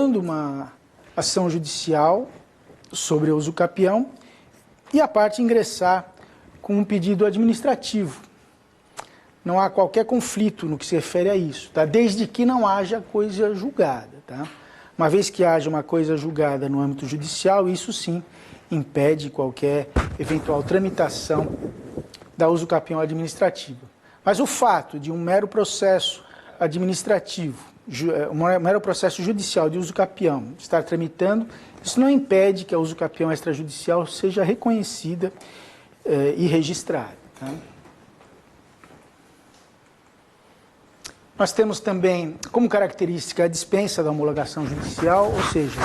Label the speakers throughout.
Speaker 1: uma ação judicial sobre o uso capião e a parte ingressar com um pedido administrativo. Não há qualquer conflito no que se refere a isso, tá? Desde que não haja coisa julgada. Tá? Uma vez que haja uma coisa julgada no âmbito judicial, isso sim impede qualquer eventual tramitação da uso capião administrativa. Mas o fato de um mero processo administrativo, um mero processo judicial de uso capião estar tramitando, isso não impede que a uso capião extrajudicial seja reconhecida e registrada. Tá? Nós temos também como característica a dispensa da homologação judicial, ou seja,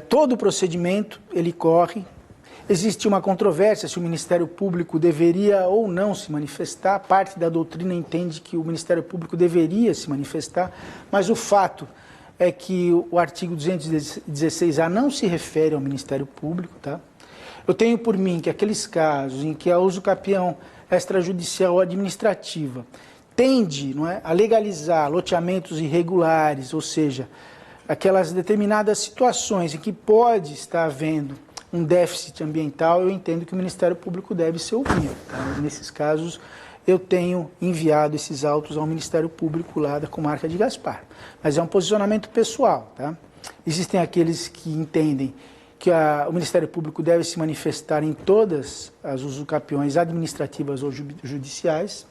Speaker 1: todo o procedimento ele corre. Existe uma controvérsia se o Ministério Público deveria ou não se manifestar. Parte da doutrina entende que o Ministério Público deveria se manifestar, mas o fato é que o artigo 216A não se refere ao Ministério Público. Tá? Eu tenho por mim que aqueles casos em que a uso capião extrajudicial ou administrativa tende, não é, a legalizar loteamentos irregulares, ou seja, aquelas determinadas situações em que pode estar havendo um déficit ambiental, eu entendo que o Ministério Público deve ser ouvido. Tá? Nesses casos, eu tenho enviado esses autos ao Ministério Público lá da comarca de Gaspar. Mas é um posicionamento pessoal. Tá? Existem aqueles que entendem que o Ministério Público deve se manifestar em todas as usucapiões administrativas ou judiciais,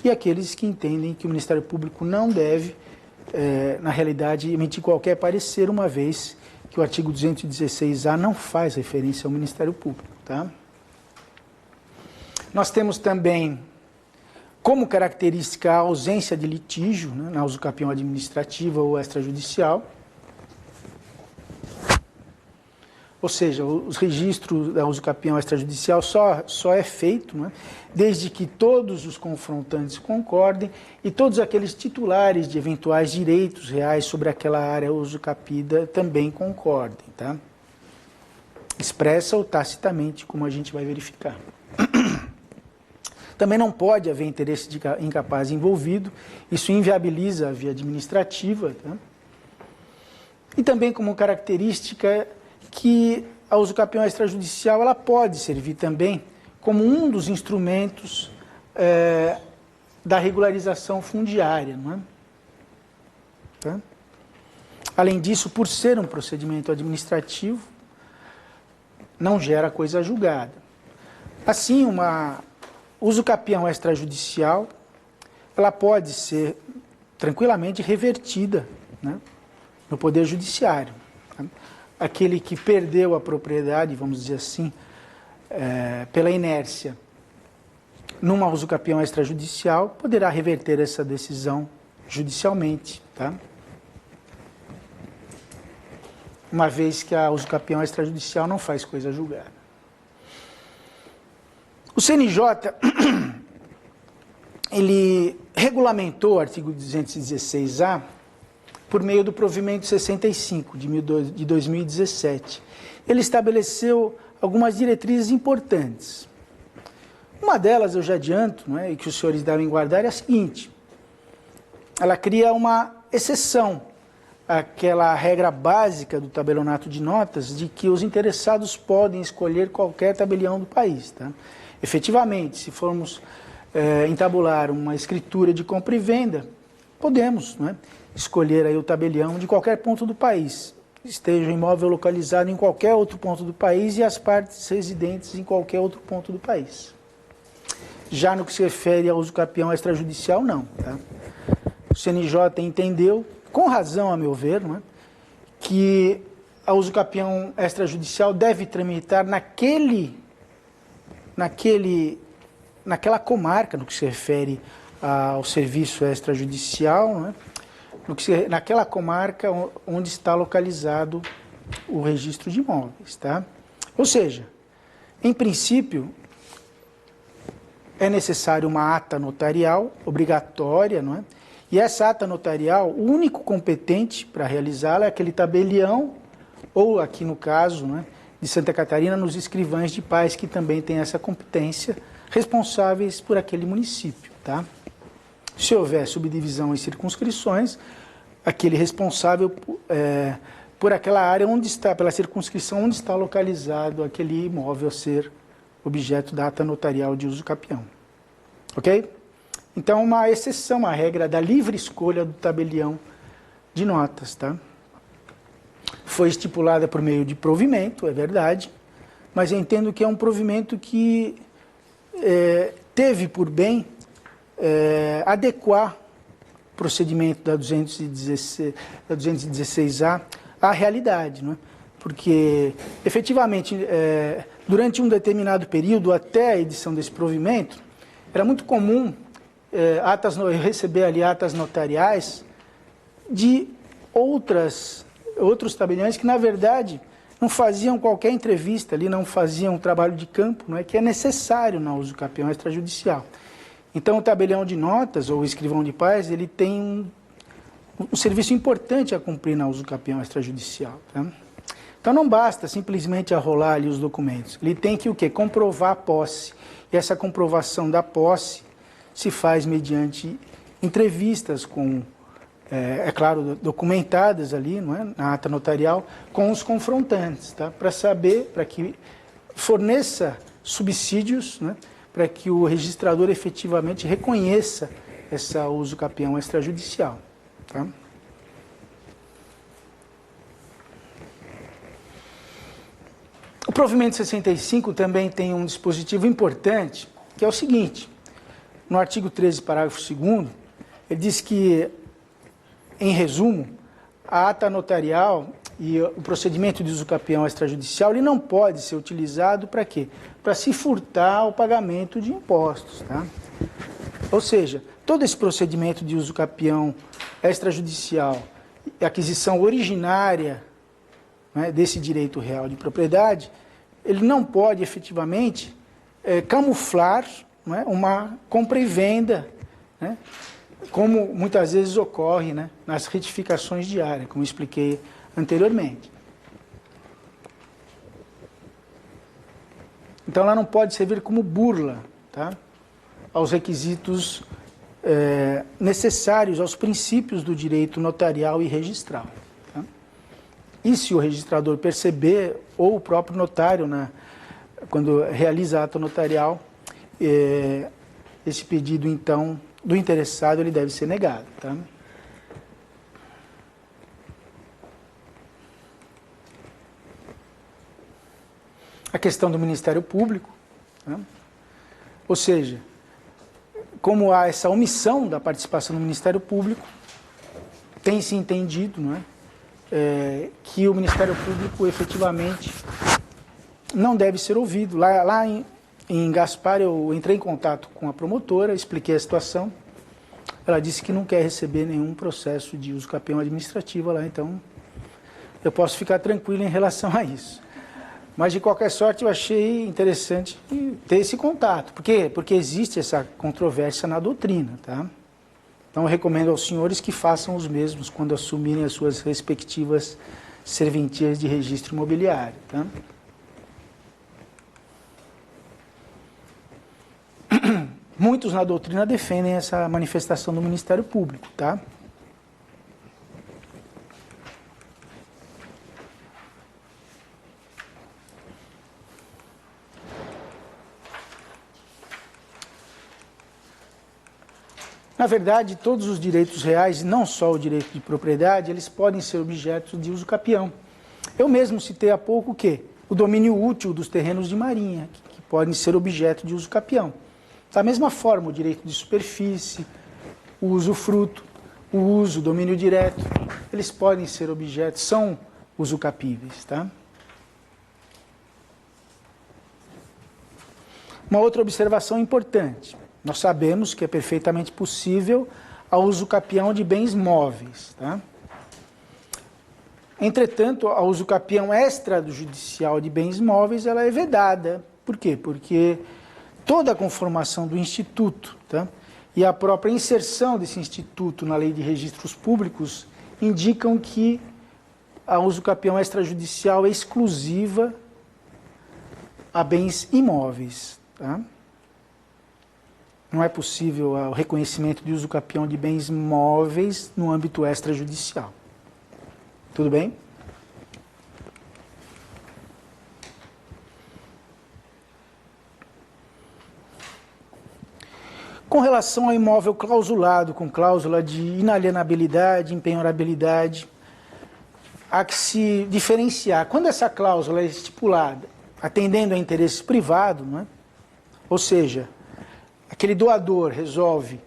Speaker 1: e aqueles que entendem que o Ministério Público não deve, na realidade, emitir qualquer parecer, uma vez que o artigo 216A não faz referência ao Ministério Público. Tá? Nós temos também, como característica, a ausência de litígio, né, na usucapião administrativa ou extrajudicial. Ou seja, os registros da usucapião extrajudicial só é feito, né, desde que todos os confrontantes concordem e todos aqueles titulares de eventuais direitos reais sobre aquela área usucapida também concordem. Tá? Expressa ou tacitamente, como a gente vai verificar. Também não pode haver interesse de incapaz envolvido, isso inviabiliza a via administrativa. Tá? E também como característica que a usucapião extrajudicial ela pode servir também como um dos instrumentos da regularização fundiária. Não é? Tá? Além disso, por ser um procedimento administrativo, não gera coisa julgada. Assim, uma usucapião extrajudicial ela pode ser tranquilamente revertida, né, no Poder Judiciário. Tá? Aquele que perdeu a propriedade, vamos dizer assim, pela inércia, numa usucapião extrajudicial, poderá reverter essa decisão judicialmente, tá? Uma vez que a usucapião extrajudicial não faz coisa julgada. O CNJ, ele regulamentou o artigo 216A por meio do provimento 65 de 2017. Ele estabeleceu algumas diretrizes importantes. Uma delas, eu já adianto, não é, e que os senhores devem guardar, é a seguinte: ela cria uma exceção àquela regra básica do tabelionato de notas de que os interessados podem escolher qualquer tabelião do país. Tá? Efetivamente, se formos entabular uma escritura de compra e venda, podemos, não é, escolher aí o tabelião de qualquer ponto do país, esteja o imóvel localizado em qualquer outro ponto do país e as partes residentes em qualquer outro ponto do país. Já no que se refere ao usucapião extrajudicial, não. Tá? O CNJ entendeu, com razão a meu ver, não é, que a usucapião extrajudicial deve tramitar naquela comarca, no que se refere ao serviço extrajudicial, não é? Naquela comarca onde está localizado o registro de imóveis. Tá? Ou seja, em princípio, é necessário uma ata notarial obrigatória, não é? E essa ata notarial, o único competente para realizá-la é aquele tabelião, ou aqui no caso, não é, de Santa Catarina, nos escrivães de paz, que também têm essa competência, responsáveis por aquele município. Tá? Se houver subdivisão em circunscrições, aquele responsável por aquela área onde está, pela circunscrição onde está localizado aquele imóvel a ser objeto da ata notarial de uso capião. Ok? Então, uma exceção à regra da livre escolha do tabelião de notas, tá? Foi estipulada por meio de provimento, é verdade, mas eu entendo que é um provimento que teve por bem adequar o procedimento da 216A à realidade, não é? Porque, efetivamente, durante um determinado período, até a edição desse provimento, era muito comum receber ali atas notariais de outros tabeliões que, na verdade, não faziam qualquer entrevista ali, não faziam trabalho de campo, não é, que é necessário na uso capião extrajudicial. Então, o tabelião de notas, ou o escrivão de paz, ele tem um serviço importante a cumprir na uso capião extrajudicial. Tá? Então, não basta simplesmente arrolar ali os documentos. Ele tem que o quê? Comprovar a posse. E essa comprovação da posse se faz mediante entrevistas com, claro, documentadas ali, não é, na ata notarial, com os confrontantes, tá? Para saber, para que forneça subsídios, né, para que o registrador efetivamente reconheça essa uso capião extrajudicial. Tá? O provimento 65 também tem um dispositivo importante, que é o seguinte: no artigo 13, parágrafo 2º, ele diz que, em resumo, a ata notarial e o procedimento de uso capião extrajudicial, ele não pode ser utilizado para quê? Para se furtar o pagamento de impostos. Tá? Ou seja, todo esse procedimento de uso capião extrajudicial e aquisição originária, né, desse direito real de propriedade, ele não pode efetivamente camuflar, né, uma compra e venda, né, como muitas vezes ocorre, né, nas retificações diárias, como expliquei anteriormente. Então, ela não pode servir como burla, tá, aos requisitos necessários, aos princípios do direito notarial e registral. Tá? E se o registrador perceber, ou o próprio notário, quando realiza a ata notarial, esse pedido, então, do interessado, ele deve ser negado. Tá? A questão do Ministério Público, tá? Ou seja, como há essa omissão da participação do Ministério Público, tem-se entendido, não é, que o Ministério Público efetivamente não deve ser ouvido. Lá em Gaspar, eu entrei em contato com a promotora, expliquei a situação. Ela disse que não quer receber nenhum processo de uso capião administrativo lá, então eu posso ficar tranquilo em relação a isso. Mas, de qualquer sorte, eu achei interessante ter esse contato. Por quê? Porque existe essa controvérsia na doutrina. Tá? Então, eu recomendo aos senhores que façam os mesmos quando assumirem as suas respectivas serventias de registro imobiliário. Tá? Muitos na doutrina defendem essa manifestação do Ministério Público. Tá? Na verdade, todos os direitos reais, e não só o direito de propriedade, eles podem ser objetos de uso capião. Eu mesmo citei há pouco o quê? O domínio útil dos terrenos de marinha, que podem ser objeto de uso capião. Da mesma forma, o direito de superfície, o usufruto, o uso, o domínio direto, eles podem ser objetos, são usucapíveis. Tá? Uma outra observação importante. Nós sabemos que é perfeitamente possível a uso capião de bens móveis. Tá? Entretanto, a uso capião extrajudicial de bens móveis ela é vedada. Por quê? Porque toda a conformação do Instituto, tá, e a própria inserção desse Instituto na Lei de Registros Públicos indicam que a uso capião extrajudicial é exclusiva a bens imóveis. Tá? não é possível o reconhecimento de uso capião de bens móveis no âmbito extrajudicial. Tudo bem? Com relação ao imóvel clausulado, com cláusula de inalienabilidade, empenhorabilidade, há que se diferenciar. Quando essa cláusula é estipulada atendendo a interesse privado, não é? Ou seja, aquele doador resolve